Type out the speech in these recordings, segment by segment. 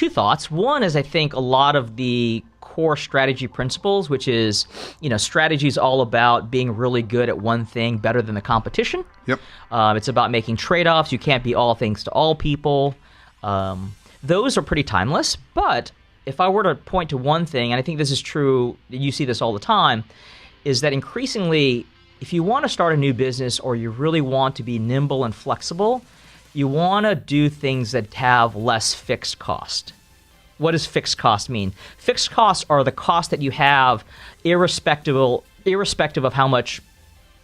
two thoughts. One is I think a lot of the core strategy principles, which is, strategy is all about being really good at one thing better than the competition. Yep. It's about making trade-offs. You can't be all things to all people. Those are pretty timeless. But if I were to point to one thing, and I think this is true, you see this all the time, is that increasingly, if you want to start a new business or you really want to be nimble and flexible, you want to do things that have less fixed cost. What does fixed cost mean? Fixed costs are the costs that you have irrespective of how much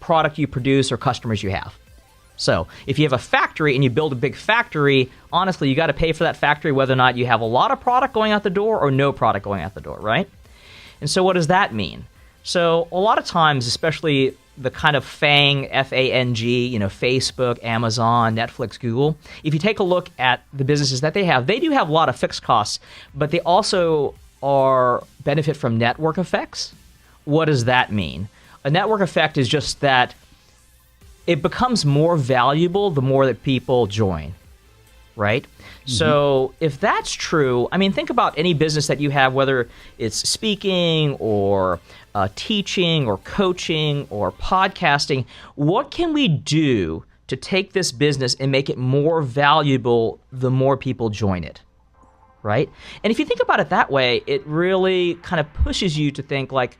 product you produce or customers you have. So if you have a factory and you build a big factory, honestly, you got to pay for that factory whether or not you have a lot of product going out the door or no product going out the door, right? And so what does that mean? So a lot of times, especially the kind of FANG, F-A-N-G, Facebook, Amazon, Netflix, Google, if you take a look at the businesses that they do have a lot of fixed costs, but they also benefit from network effects. What does that mean? A network effect is just that it becomes more valuable the more that people join, right? Mm-hmm. So if that's true, think about any business that you have, whether it's speaking or teaching or coaching or podcasting. What can we do to take this business and make it more valuable the more people join it, right? And if you think about it that way, it really kind of pushes you to think like,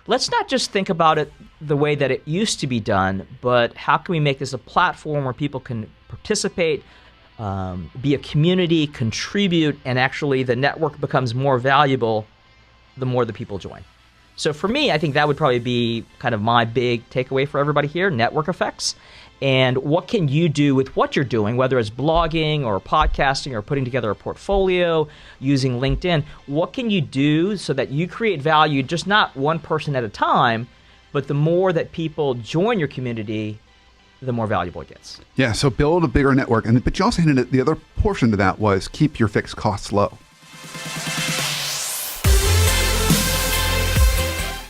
let's not just think about it the way that it used to be done, but how can we make this a platform where people can participate, be a community, contribute, and actually the network becomes more valuable the more the people join. So for me, I think that would probably be kind of my big takeaway for everybody here, network effects. And what can you do with what you're doing, whether it's blogging or podcasting or putting together a portfolio, using LinkedIn, what can you do so that you create value just not one person at a time, but the more that people join your community, the more valuable it gets. Yeah, so build a bigger network. But you also hinted at the other portion to that was keep your fixed costs low.